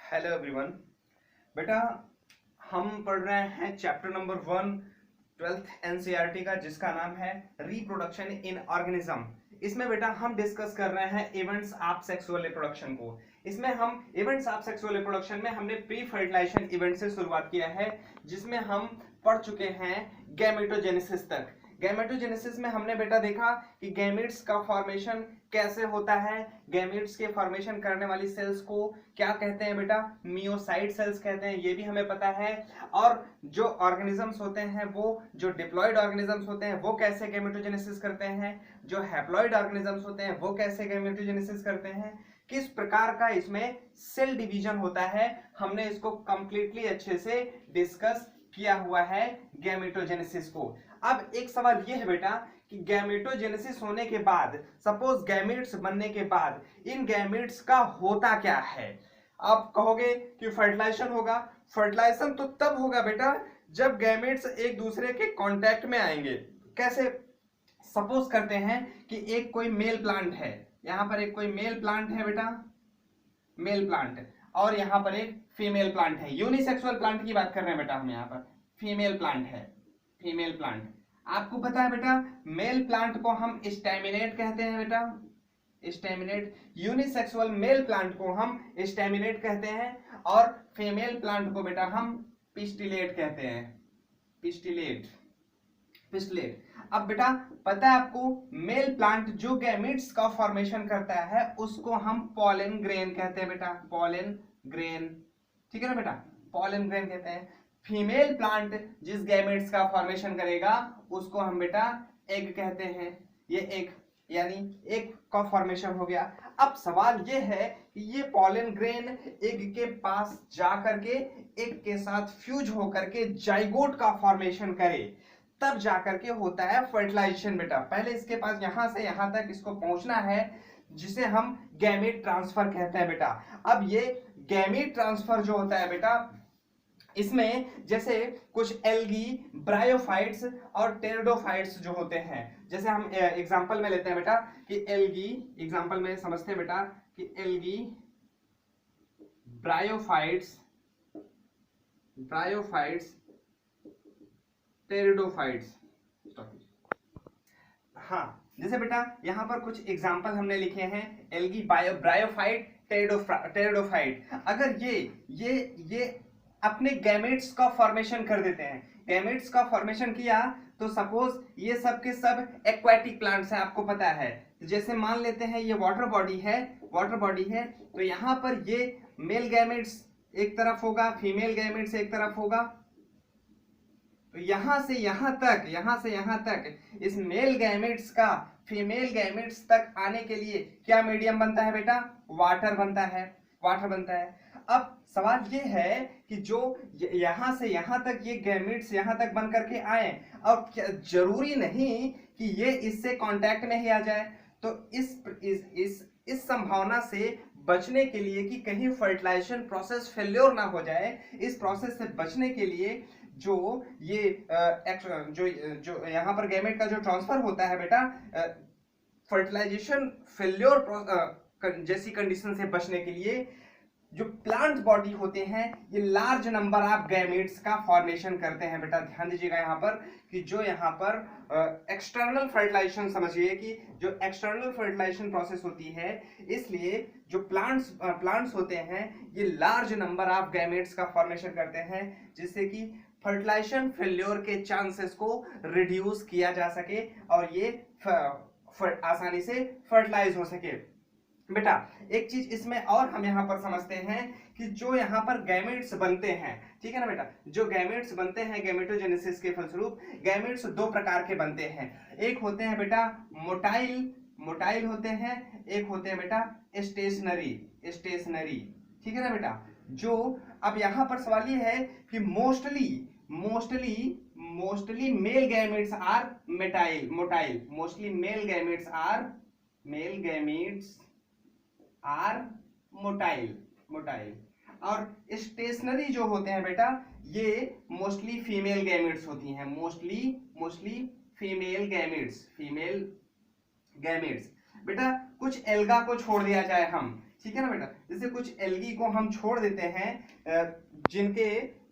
Hello everyone. बेटा, हम पढ़ रहे हैं चैप्टर नंबर 1 ट्वेल्थ एनसीईआरटी का, जिसका नाम है रिप्रोडक्शन इन ऑर्गेनिज्म। इसमें बेटा हम डिस्कस कर रहे हैं इवेंट्स ऑफ सेक्सुअल रिप्रोडक्शन को। इसमें हम इवेंट्स ऑफ सेक्सुअल रिप्रोडक्शन में हमने प्री फर्टिलाइजेशन इवेंट से शुरुआत किया है, जिसमें हम पढ़ चुके हैं गैमेटोजेनेसिस तक। गैमेटोजेनेसिस में हमने बेटा देखा कि गैमेट्स का फॉर्मेशन कैसे होता है। गैमेट्स के फॉर्मेशन करने वाली सेल्स को क्या कहते हैं बेटा? मियोसाइट सेल्स कहते हैं, ये भी हमें पता है। और जो ऑर्गेनिजम्स होते हैं, वो जो डिप्लॉइड ऑर्गेनिजम्स होते हैं, वो कैसे गैमेटोजेनेसिस करते हैं। जो हैप्लॉइड ऑर्गेनिजम्स होते हैं, वो कैसे गैमेटोजेनेसिस करते हैं। किस प्रकार का इसमें सेल डिवीजन होता है, हमने इसको कंप्लीटली अच्छे से डिस्कस किया हुआ है गैमेटोजेनेसिस को। अब एक सवाल यह है बेटा कि गैमेटोजेनेसिस होने के बाद, सपोज गैमेट्स बनने के बाद, इन गैमेट्स का होता क्या है? आप कहोगे कि फर्टिलाइजेशन होगा। फर्टिलाइजेशन तो तब होगा बेटा जब गैमेट्स एक दूसरे के कांटेक्ट में आएंगे। कैसे? सपोज करते हैं कि एक कोई मेल प्लांट है, यहां पर एक कोई मेल प्लांट है बेटा, मेल प्लांट, और यहां पर एक फीमेल प्लांट है। यूनिसेक्सुअल प्लांट की बात कर रहे हैं बेटा हम, यहां पर फीमेल प्लांट है, फीमेल प्लांट। आपको पता है बेटा, मेल प्लांट को हम स्टेमिनेट कहते हैं बेटा, स्टेमिनेट। यूनिसेक्सुअल मेल प्लांट को हम स्टेमिनेट कहते हैं, और फीमेल प्लांट को बेटा हम पिस्टिलेट कहते हैं, पिस्टिलेट, पिस्टिलेट। अब बेटा पता है आपको, मेल प्लांट जो गैमेट्स का फॉर्मेशन करता है उसको हम पॉलन ग्रेन कहते हैं बेटा, पॉलन ग्रेन। ठीक है ना बेटा, पॉलन ग्रेन कहते हैं। फीमेल प्लांट जिस गैमेट्स का फॉर्मेशन करेगा उसको हम बेटा एग कहते हैं। ये एग, यानी एग का फॉर्मेशन हो गया। अब सवाल ये है कि ये पॉलन ग्रेन एग के पास जा करके एग के साथ फ्यूज होकर के जाइगोट का फॉर्मेशन करे, तब जाकर के होता है फर्टिलाइजेशन बेटा। पहले इसके पास यहां से यहां तक इसको पहुंचना है, जिसे हम गैमेट ट्रांसफर कहते हैं बेटा। अब ये गैमेट ट्रांसफर जो होता है बेटा, इसमें जैसे कुछ एल्गी, ब्रायोफाइट्स और टेरिडोफाइट्स जो होते हैं, जैसे हम एग्जांपल में लेते हैं बेटा कि एल्गी, एग्जांपल में समझते हैं बेटा कि एल्गी, ब्रायोफाइट्स, ब्रायोफाइट्स, टेरिडोफाइट्स। हाँ, जैसे बेटा यहां पर कुछ एग्जांपल हमने लिखे हैं, एल्गी, ब्रायोफाइट, टेरिडोफाइट। अगर ये अपने गैमेट्स का फॉर्मेशन कर देते हैं, गैमेट्स का फॉर्मेशन किया, तो सपोज ये सब के सब एक्वाटिक प्लांट्स हैं, आपको पता है। जैसे मान लेते हैं ये वाटर बॉडी है, वाटर बॉडी है, तो यहां पर ये मेल गैमेट्स एक तरफ होगा, फीमेल गैमेट्स एक तरफ होगा। तो यहां से यहां तक, यहां से यहां तक इस मेल गैमेट्स का फीमेल गैमेट्स तक आने के लिए क्या मीडियम बनता है बेटा? वाटर बनता है, वाटर बनता है। अब सवाल ये है कि जो यहां से यहां तक ये गैमेट्स यहां तक बन करके आए, और जरूरी नहीं कि ये इससे कांटेक्ट में ही आ जाए। तो इस संभावना से बचने के लिए कि कहीं फर्टिलाइजेशन प्रोसेस फेल्योर ना हो जाए, इस प्रोसेस से बचने के लिए जो ये जो जो यहाँ पर गैमेट का जो ट्रांसफर होता है बेटा, फर्टिलाइजेशन फेल्योर जैसी कंडीशन से बचने के लिए जो प्लांट बॉडी होते हैं, ये लार्ज नंबर ऑफ गैमेट्स का फॉर्मेशन करते हैं बेटा। ध्यान दीजिएगा यहाँ पर कि जो यहाँ पर एक्सटर्नल फर्टिलाइजेशन, समझिए कि जो एक्सटर्नल फर्टिलाइजेशन प्रोसेस होती है, इसलिए जो प्लांट्स होते हैं ये लार्ज नंबर ऑफ गैमेट्स का फॉर्मेशन करते हैं, जिससे कि फर्टिलाइजेशन फेल्योर के चांसेस को रिड्यूस किया जा सके और ये आसानी से फर्टिलाइज हो सके। बेटा एक चीज इसमें और हम यहां पर समझते हैं कि जो यहां पर गैमेट्स बनते हैं, ठीक है ना बेटा, जो गैमेट्स बनते हैं गैमेटोजेनेसिस के फलस्वरूप, गैमेट्स दो प्रकार के बनते हैं। एक होते हैं बेटा मोटाइल, मोटाइल होते हैं, एक होते हैं बेटा स्टेशनरी, स्टेशनरी। ठीक है ना बेटा। जो अब यहां पर सवाल ये है कि mostly mostly male gametes are motile, motile. Mostly male gametes are motile, motile. और स्टेशनरी जो होते हैं बेटा, ये मोस्टली फीमेल गैमेट्स होती हैं, mostly female gametes, female gametes. बेटा कुछ एल्गा को छोड़ दिया जाए हम, ठीक है ना बेटा। जैसे कुछ एल्गी को हम छोड़ देते हैं जिनके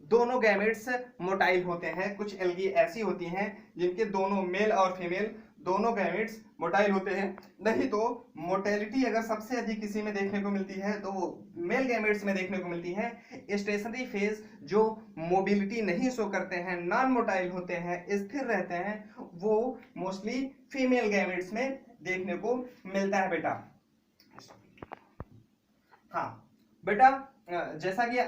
दोनों गैमेट्स मोटाइल होते हैं, कुछ एल्गी ऐसी होती हैं जिनके दोनों मेल और फीमेल दोनों गैमेट्स मोटाइल होते हैं। नहीं तो मोटेलिटी अगर सबसे अधिक किसी में देखने को मिलती है तो मेल गैमेट्स में देखने को मिलती है। स्टेशनरी फेज जो मोबिलिटी नहीं शो करते हैं, नॉन मोटाइल होते हैं, स्थिर रहते हैं, वो मोस्टली फीमेल गैमेट्स में देखने को मिलता है बेटा। हाँ बेटा, जैसा कि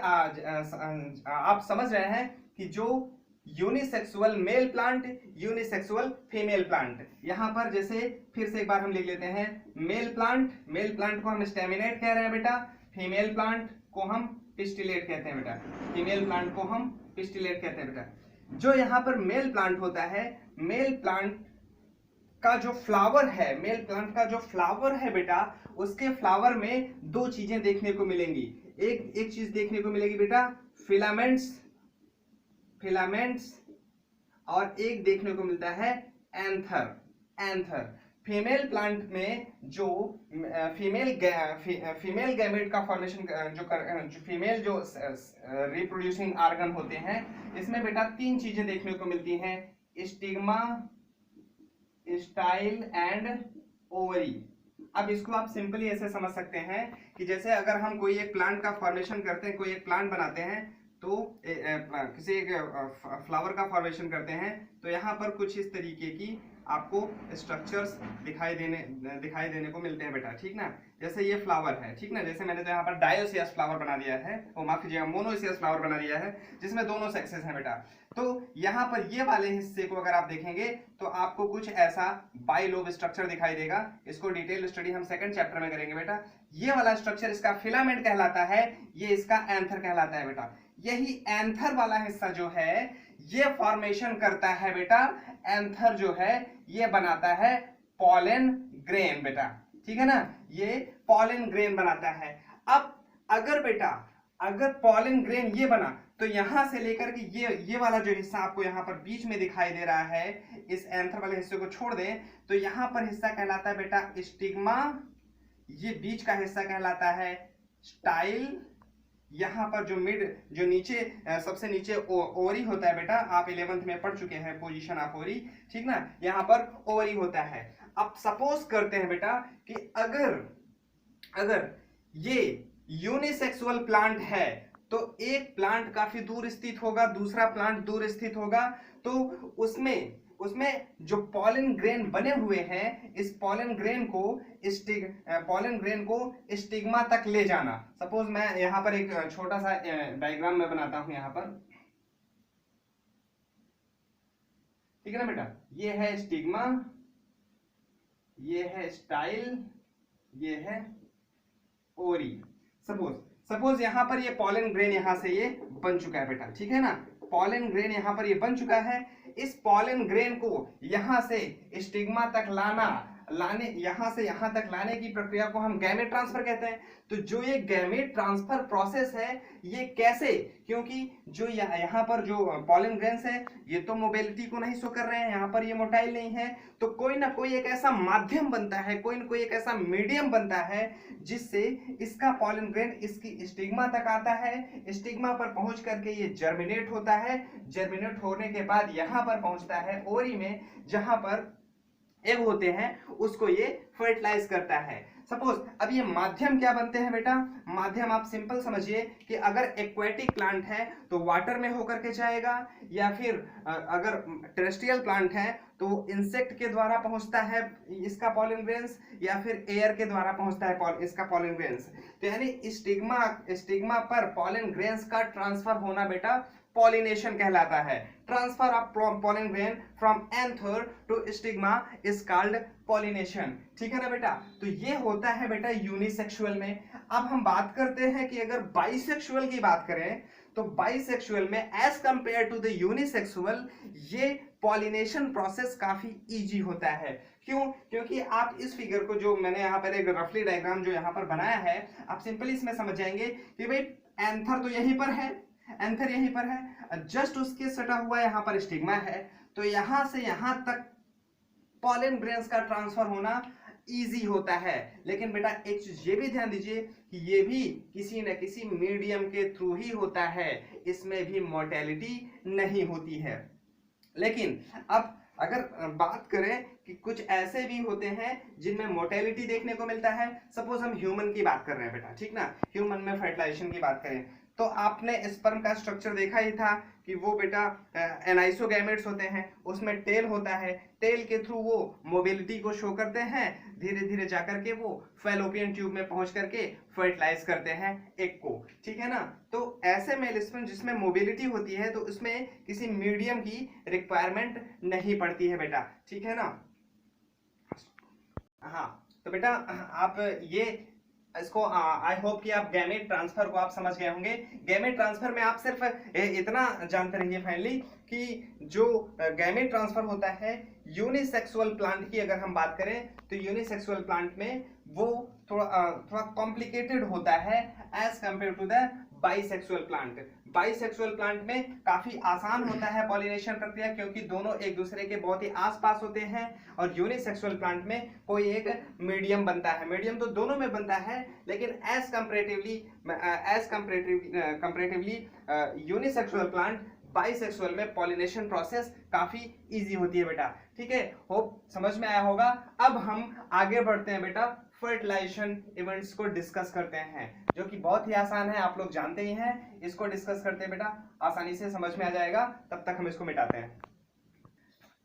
आप समझ रहे हैं कि जो unisexual male plant, unisexual female plant, यहां पर जैसे फिर से एक बार हम लिख लेते हैं, मेल प्लांट को हम स्टेमिनेट कह रहे हैं बेटा, फीमेल प्लांट को हम पिस्टिलेट कहते हैं बेटा, फीमेल प्लांट को हम पिस्टिलेट कहते हैं बेटा। जो यहाँ पर मेल प्लांट होता है, मेल प्लांट का जो फ्लावर है, मेल प्लांट का जो फ्लावर है बेटा, उसके फ्लावर में दो चीजें देखने को मिलेंगी। एक चीज देखने को मिलेगी बेटा फिलामेंट्स, और एक देखने को मिलता है एंथर। फीमेल प्लांट में जो फीमेल गैमेट का फॉर्मेशन जो फीमेल जो रिप्रोड्यूसिंग ऑर्गन होते हैं, इसमें बेटा तीन चीजें देखने को मिलती हैं, स्टिग्मा, स्टाइल एंड ओवरी। अब इसको आप सिंपली ऐसे समझ सकते हैं कि जैसे अगर हम कोई एक प्लांट का फॉर्मेशन करते हैं, कोई एक प्लांट बनाते हैं, तो किसी एक फ्लावर का फॉर्मेशन करते हैं, तो यहाँ पर कुछ इस तरीके की आपको स्ट्रक्चर्स दिखाई देने को मिलते हैं बेटा, ठीक ना। जैसे ये फ्लावर है, ठीक ना, जैसे मैंने तो यहाँ पर डायोसियस फ्लावर बना दिया है, वो माफ कीजिएगा मोनोसियस फ्लावर बना दिया है, जिसमें दोनों सेक्सेस हैं बेटा। तो यहाँ पर ये वाले हिस्से को अगर आप देखेंगे तो आपको कुछ ऐसा बाइलोब स्ट्रक्चर दिखाई देगा। इसको डिटेल स्टडी हम सेकंड चैप्टर में करेंगे बेटा। ये वाला स्ट्रक्चर इसका फिलामेंट कहलाता है, ये इसका एंथर कहलाता है बेटा। यही एंथर वाला हिस्सा जो है ये फॉर्मेशन करता है बेटा, एंथर जो है ये बनाता है पॉलन ग्रेन बेटा, ठीक है ना, ये पॉलन ग्रेन बनाता है। अब अगर पॉलन ग्रेन ये बना तो यहां से लेकर के ये वाला जो हिस्सा आपको यहाँ पर बीच में दिखाई दे रहा है, इस एंथर वाले हिस्से को छोड़ दें तो यहां पर हिस्सा कहलाता है बेटा स्टिग्मा, ये बीच का हिस्सा कहलाता है स्टाइल, यहाँ पर जो नीचे सबसे नीचे ओवरी होता है बेटा, आप 11th में पढ़ चुके हैं पोजीशन ऑफ ओवरी, ठीक ना, यहाँ पर ओवरी होता है। अब सपोज करते हैं बेटा कि अगर ये यूनिसेक्सुअल प्लांट है तो एक प्लांट काफी दूर स्थित होगा, दूसरा प्लांट दूर स्थित होगा, तो उसमें जो पॉलन ग्रेन बने हुए हैं, इस पॉलन ग्रेन को स्टिग्मा तक ले जाना। सपोज मैं यहां पर एक छोटा सा डायग्राम में बनाता हूं यहां पर, ठीक है ना बेटा, ये है स्टिग्मा, ये है स्टाइल, ये है ओरी। सपोज यहां पर ये पॉलन ग्रेन यहां से ये बन चुका है बेटा, ठीक है ना, पॉलन ग्रेन यहां पर ये बन चुका है। इस पॉलन ग्रेन को यहां से स्टिग्मा तक यहां से यहां तक लाने की प्रक्रिया को हम गैमेट ट्रांसफर कहते हैं। तो जो ये गैमेट ट्रांसफर प्रोसेस है ये कैसे, क्योंकि जो यहाँ पर जो पॉलन ग्रेन्स है ये तो मोबिलिटी को नहीं शो कर रहे हैं, यहाँ पर ये मोटाइल नहीं है, तो कोई ना कोई एक ऐसा माध्यम बनता है, कोई ना कोई एक ऐसा मीडियम बनता है जिससे इसका पॉलन ग्रेन इसकी स्टिग्मा तक आता है, स्टिग्मा पर पहुंच करके ये जर्मिनेट होता है, जर्मिनेट होने के बाद यहाँ पर पहुंचता है ओरी में, जहां पर एग होते हैं, उसको ये फर्टिलाइज करता है। सपोज अब ये माध्यम क्या बनते हैं बेटा, माध्यम आप सिंपल समझिए कि अगर एक्वेटिक प्लांट है तो वाटर में होकर के जाएगा, या फिर अगर टेरेस्ट्रियल प्लांट है तो इंसेक्ट के द्वारा पहुंचता है इसका पॉलन ग्रेन्स, या फिर एयर के द्वारा पहुंचता है इसका पॉलन ग्रेन्स। तो यानी स्टिग्मा पर पॉलन ग्रेन्स का ट्रांसफर होना बेटा पॉलिनेशन कहलाता है। Transfer of pollen grain from anther to stigma is called pollination, ठीक है ना बेटा। तो ये होता है बेटा यूनिसेक्सुअल में। अब हम बात करते हैं कि अगर बाइसेक्सुअल की बात करें तो बाइसेक्सुअल में as compare to the unisexual ये पॉलिनेशन प्रोसेस काफी इजी होता है। क्यों? क्योंकि आप इस फिगर को, जो मैंने यहाँ पर एक रफली डायग्राम जो यहाँ पर बनाया है, आप सिंपली इसमें समझ जाएंगे कि भाई एंथर तो यहीं पर है, एंथर यहीं पर है, जस्ट उसके सटा हुआ यहाँ पर स्टिग्मा है, तो यहां से यहां तक पॉलन ग्रेन्स का ट्रांसफर होना इजी होता है। लेकिन बेटा एक चीज ये भी ध्यान दीजिए कि ये भी किसी न किसी मीडियम के थ्रू ही होता है, इसमें भी मोर्टेलिटी नहीं होती है। लेकिन अब अगर बात करें कि कुछ ऐसे भी होते हैं जिनमें मोर्टेलिटी देखने को मिलता है, सपोज हम ह्यूमन की बात कर रहे हैं बेटा, ठीक ना, ह्यूमन में फर्टिलाइजेशन की बात करें तो आपने स्पर्म का स्ट्रक्चर देखा ही था कि वो बेटा एनाइसोगैमेट्स होते हैं, उसमें टेल होता है, टेल के थ्रू वो मोबिलिटी को शो करते हैं, धीरे धीरे जाकर के वो फैलोपियन ट्यूब में पहुंच करके फर्टिलाइज करते हैं एग को, ठीक है ना। तो ऐसे मेल स्पर्म जिसमें मोबिलिटी होती है तो उसमें किसी मीडियम की रिक्वायरमेंट नहीं पड़ती है बेटा, ठीक है ना। हाँ तो बेटा आप ये इसको आई होप कि आप गैमेट ट्रांसफर को आप समझ गए होंगे। गैमेट ट्रांसफर में आप सिर्फ इतना जानते रहिए फाइनली कि जो गैमेट ट्रांसफर होता है यूनिसेक्सुअल प्लांट की अगर हम बात करें तो यूनिसेक्सुअल प्लांट में वो थोड़ा कॉम्प्लिकेटेड होता है as compare to the bisexual plant. Bisexual plant में काफी आसान होता है पॉलिनेशन प्रक्रिया क्योंकि दोनों एक दूसरे के बहुत ही आसपास होते हैं, और यूनिसेक्सुअल प्लांट में कोई एक मीडियम बनता है। मीडियम तो दोनों में बनता है लेकिन as comparatively unisexual plant bisexual में पॉलिनेशन प्रोसेस काफी इजी होती है बेटा, ठीक है। होप समझ में आया होगा। अब हम आगे बढ़ते हैं बेटा, फर्टिलाइजेशन इवेंट्स को डिस्कस करते हैं जो कि बहुत ही आसान है, आप लोग जानते ही हैं। इसको डिस्कस करते हैं बेटा, आसानी से समझ में आ जाएगा, तब तक हम इसको मिटाते हैं।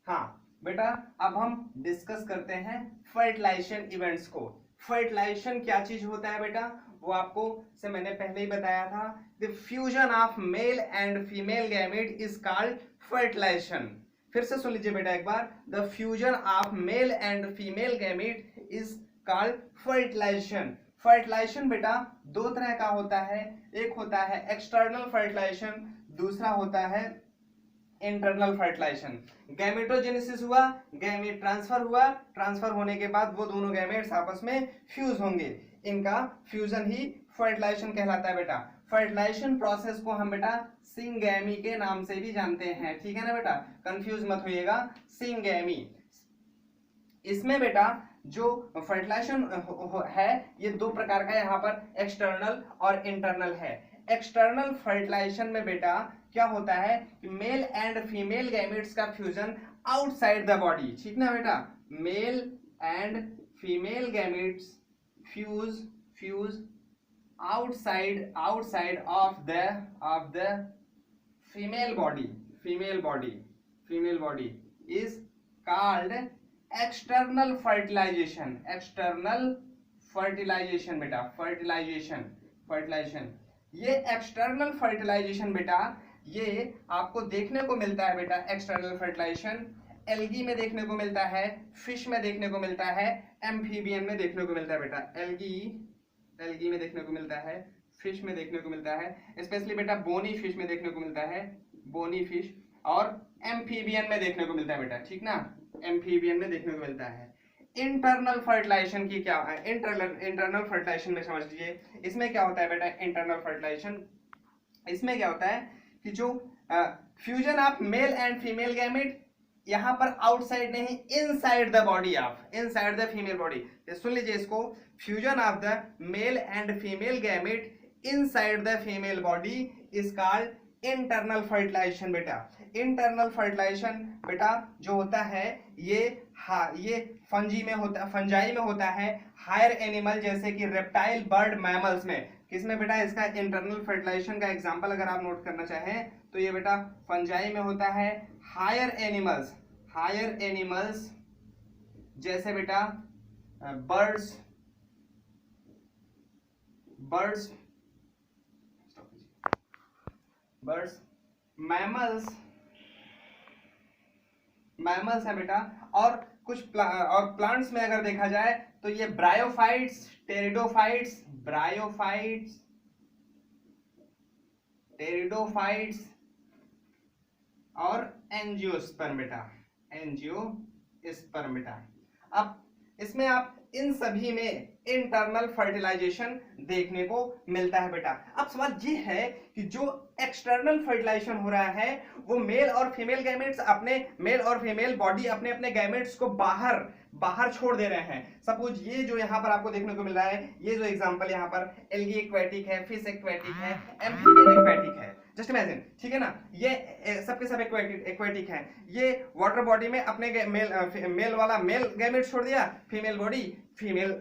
हाँ बेटा अब हम डिस्कस करते हैं फर्टिलाइजेशन इवेंट्स को। फर्टिलाइजेशन क्या चीज होता है बेटा, वो आपको से मैंने पहले ही बताया था। The fusion of male and female gamete is called fertilization. फिर से सुन लीजिए बेटा एक बार, the fusion of male and female gamete is called fertilization. Fertilization बेटा दो तरह का होता है, एक होता है एक्सटर्नल फर्टिलाइजेशन, दूसरा होता है इंटरनल फर्टिलाइजेशन। गैमेटोजेनेसिस हुआ, गैमेट ट्रांसफर हुआ, ट्रांसफर होने के बाद वो दोनों गैमेट्स आपस में फ्यूज होंगे, इनका फ्यूजन ही फर्टिलाइजेशन कहलाता है बेटा। फर्टिलाइजेशन प्रोसेस को हम बेटा सिंगैमी के नाम से भी जानते हैं, ठीक है ना बेटा, कंफ्यूज मत होइएगा, सिंगैमी। इसमें बेटा जो फर्टिलाइजेशन है ये दो प्रकार का यहाँ पर एक्सटर्नल और इंटरनल है। एक्सटर्नल फर्टिलाइजेशन में बेटा क्या होता है कि मेल एंड फीमेल गैमेट्स का फ्यूजन आउटसाइड द बॉडी, ठीक ना बेटा, male and female gametes fuse outside of the female body is called external fertilisation. External fertilisation बेटा, फर्टिलाइजेशन ये एक्सटर्नल फर्टिलाइजेशन बेटा ये आपको देखने को मिलता है बेटा। एक्सटर्नल फर्टिलाइजेशन एल्गी में देखने को मिलता है, फिश में देखने को मिलता है, एम्फीबियन में देखने को मिलता है बेटा। एल्गी में देखने को मिलता है, फिश में देखने को मिलता है, स्पेशली बेटा बोनी फिश में देखने को मिलता है, बोनी फिश, और एम्फीबियन में देखने को मिलता है बेटा, ठीक ना, एम्फीबियन में देखने को मिलता है। इंटरनल फर्टिलाइजेशन की क्या है, इंटरनल फर्टिलाइजेशन में समझ लीजिए, इसमें क्या होता है बेटा इंटरनल फर्टिलाइजेशन, इसमें क्या होता है कि जो fusion of male and female gamete यहां पर आउटसाइड नहीं, inside the body of, inside the female body, सुन लीजिए इसको, fusion of the male and female gamete inside the female body is called internal fertilization बेटा। इंटरनल फर्टिलाइजेशन बेटा जो होता है ये फंजाई में होता है, हायर एनिमल जैसे कि रेप्टाइल, बर्ड, मैमल्स में। किसमें बेटा इसका इंटरनल फर्टिलाइजेशन का एग्जांपल अगर आप नोट करना चाहें तो ये बेटा फंजाई में होता है, हायर एनिमल्स जैसे बेटा बर्ड्स, मैमल्स है बेटा, और कुछ और प्लांट्स में अगर देखा जाए तो ये ब्रायोफाइट्स, टेरिडोफाइट्स और एंजियोस्पर्म बेटा। अब इसमें आप इन सभी में इंटरनल फर्टिलाइजेशन देखने को मिलता है बेटा। अब सवाल ये है कि जो एक्सटर्नल फर्टिलाइजेशन हो रहा है वो मेल और फीमेल गैमेट्स अपने मेल और फीमेल बॉडी अपने अपने गैमेट्स को बाहर छोड़ दे रहे हैं। सपोज ये जो यहाँ पर आपको देखने को मिल रहा है, ये जो एग्जांपल यहाँ पर एल्गी एक्वेटिक है, फिश एक्वेटिक है, एम्फीबियन एक्वेटिक है, जस्ट इमेजिन, ठीक है ना, ये सबके सब एक्वेटिक हैं। ये वाटर बॉडी में अपने मेल वाला मेल गैमेट छोड़ दिया, फीमेल बॉडी फीमेल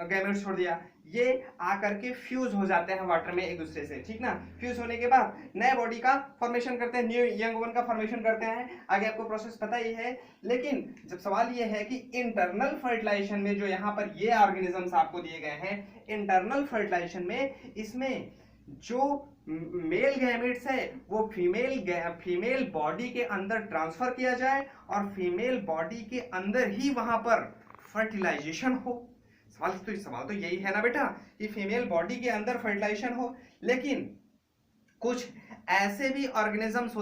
गैमेट छोड़ दिया, ये आकर के फ्यूज हो जाते हैं वाटर में एक दूसरे से, ठीक ना। फ्यूज होने के बाद नए बॉडी का फॉर्मेशन करते हैं, न्यू यंग वन का फॉर्मेशन करते हैं, आगे आपको प्रोसेस पता ही है। लेकिन जब सवाल ये है कि इंटरनल फर्टिलाइजेशन में जो यहाँ पर ये ऑर्गेनिजम्स आपको दिए गए हैं, इंटरनल फर्टिलाइजेशन में इसमें जो मेल गैमेट्स है वो फीमेल बॉडी के अंदर ट्रांसफर किया जाए और फीमेल बॉडी के अंदर ही वहां पर फर्टिलाइजेशन हो। सवाल तो यही है ना बेटा कि फीमेल बॉडी के अंदर फर्टिलाइजेशन हो। लेकिन कुछ ऐसे भी ऑर्गेनिजम्स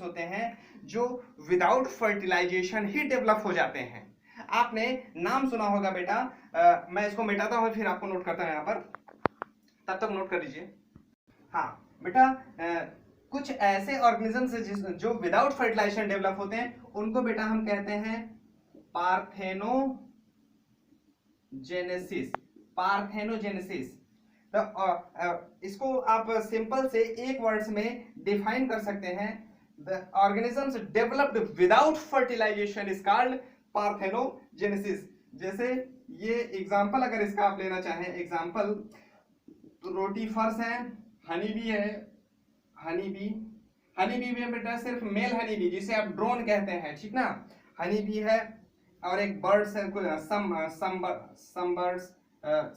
होते हैं जो विदाउट फर्टिलाइजेशन ही डेवलप हो जाते हैं। आपने नाम सुना होगा बेटा, मैं इसको मिटाता हूं फिर आपको नोट करता हूं यहाँ पर, तब तक नोट कर लीजिए। हाँ बेटा, कुछ ऐसे ऑर्गेनिजम्स जो विदाउट फर्टिलाइजेशन डेवलप होते हैं उनको बेटा हम कहते हैं पार्थेनोजेनेसिस। तो इसको आप सिंपल से एक वर्ड्स में डिफाइन कर सकते हैं, the organisms developed without fertilisation is called parthenogenesis. जैसे ये एग्जांपल अगर इसका आप लेना चाहें, एग्जांपल रोटीफर्स है, हनी बी है, हनी बी में बेटा सिर्फ मेल हनी बी जिसे आप ड्रोन कहते हैं, ठीक ना, हनी बी है, और एक बर्ड्स है,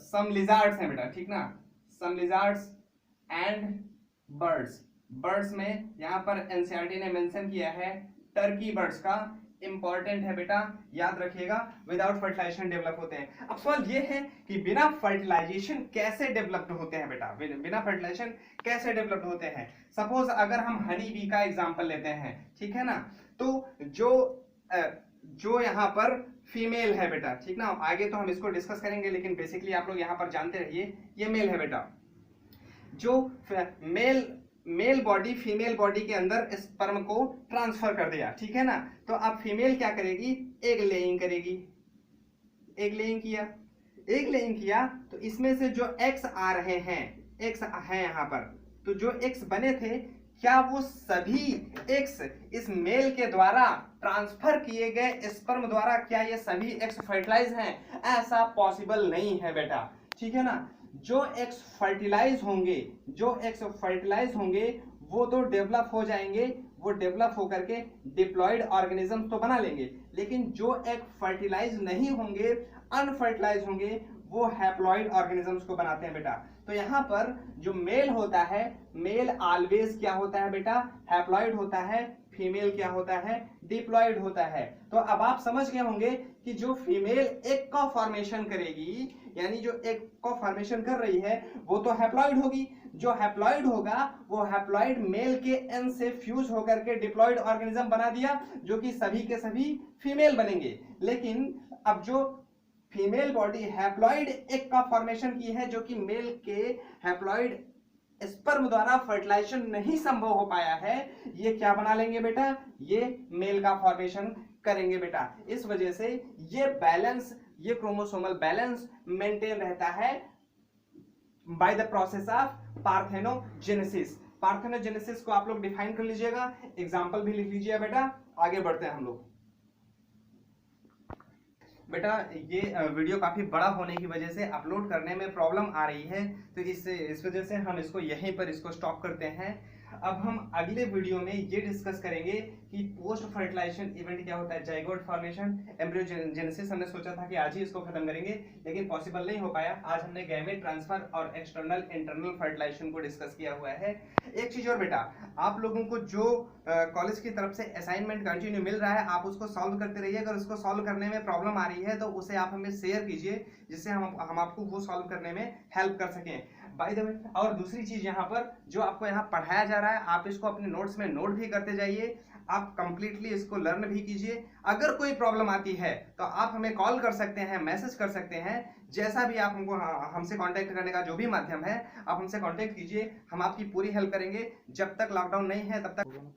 सम लिजार्ड्स हैं बेटा, ठीक ना, सम लिजार्ड्स एंड बर्ड्स में यहाँ पर एनसीईआरटी ने मेंशन किया है टर्की बर्ड्स का, इंपॉर्टेंट है बेटा, याद रखिएगा, विदाउट फर्टिलाइजेशन डेवलप होते हैं। अब सवाल ये है कि बिना फर्टिलाइजेशन कैसे डेवलप्ड होते हैं बेटा, बिना फर्टिलाइजेशन कैसे डेवलप्ड होते हैं। सपोज अगर हम हनी बी का एग्जांपल लेते हैं, ठीक है ना, तो जो यहाँ पर फीमेल है बेटा, ठीक ना, आगे तो हम इसको डिस्कस करेंगे लेकिन बेसिकली आप लोग यहाँ पर जानते रहिए, ये मेल है बेटा, जो मेल बॉडी फीमेल बॉडी के अंदर स्पर्म को ट्रांसफर कर दिया, ठीक है ना। तो अब फीमेल क्या करेगी, एग लेइंग करेगी, एग लेइंग किया तो इसमें से जो एग्स आ रहे हैं, एग्स हैं यहाँ पर, तो जो एग्स बने थे क्या वो सभी एग्स इस मेल के द्वारा ट्रांसफर किए गए स्पर्म द्वारा, क्या ये सभी एग्स फर्टिलाइज हैं? ऐसा पॉसिबल नहीं है बेटा, ठीक है ना। जो एग्स फर्टिलाइज होंगे वो तो डेवलप हो जाएंगे, वो डेवलप होकर के डिप्लॉयड ऑर्गेनिज्म तो बना लेंगे, लेकिन जो एग फर्टिलाइज नहीं होंगे, अनफर्टिलाइज होंगे, वो हैप्लॉइड ऑर्गेनिजम्स को बनाते हैं बेटा। तो यहाँ पर जो मेल होता है, मेल ऑलवेज क्या होता है बेटा, हैप्लॉइड होता है, फीमेल क्या होता है, डिप्लॉइड होता है। तो अब आप समझ गए होंगे कि जो फीमेल एग का फॉर्मेशन करेगी, यानी जो एग का फॉर्मेशन कर रही है वो तो हैप्लॉइड होगी, जो हैप्लॉइड होगा वो हैप्लॉइड मेल के एन से फ्यूज होकर के डिप्लॉइड ऑर्गेनिज्म बना दिया, जो कि सभी के सभी फीमेल बनेंगे। लेकिन अब जो फीमेल बॉडी हैप्लॉइड एग का फॉर्मेशन की है, जो कि मेल के हैप्लॉइड स्पर्म द्वारा फर्टिलाइजेशन नहीं संभव हो पाया है, ये क्या बना लेंगे बेटा, ये मेल का फॉर्मेशन करेंगे बेटा। इस वजह से ये बैलेंस, ये क्रोमोसोमल बैलेंस मेंटेन रहता है by the process of parthenogenesis. Parthenogenesis को आप लोग डिफाइन कर लीजिएगा, एग्जांपल भी लिख लीजिए बेटा। आगे बढ़ते हैं हम लोग। बेटा ये वीडियो काफी बड़ा होने की वजह से अपलोड करने में प्रॉब्लम आ रही है, तो इस वजह से हम इसको यहीं पर स्टॉप करते हैं। अब हम अगले वीडियो में ये डिस्कस करेंगे कि पोस्ट फर्टिलाइजेशन इवेंट क्या होता है, जाइगोट फॉर्मेशन, एम्ब्रियोजेनेसिस। हमने सोचा था कि आज ही इसको खत्म करेंगे लेकिन पॉसिबल नहीं हो पाया। आज हमने गैमेट ट्रांसफर और एक्सटर्नल इंटरनल फर्टिलाइजेशन को डिस्कस किया हुआ है। एक चीज और बेटा, आप लोगों को जो कॉलेज की तरफ से असाइनमेंट कंटिन्यू मिल रहा है, आप उसको सॉल्व करते रहिए। अगर उसको सॉल्व करने में प्रॉब्लम आ रही है तो उसे आप हमें शेयर कीजिए, जिससे हम आपको वो सॉल्व करने में हेल्प कर सकें। बाय द वे, और दूसरी चीज यहाँ पर जो आपको यहाँ पढ़ाया जा रहा है, आप इसको अपने नोट्स में नोट भी करते जाइए। आप कंप्लीटली इसको लर्न भी कीजिए। अगर कोई प्रॉब्लम आती है तो आप हमें कॉल कर सकते हैं, मैसेज कर सकते हैं, जैसा भी आप हमको हमसे कांटेक्ट करने का जो भी माध्यम है आप हमसे कांटेक्ट कीजिए, हम आपकी पूरी हेल्प करेंगे। जब तक लॉकडाउन नहीं है तब तक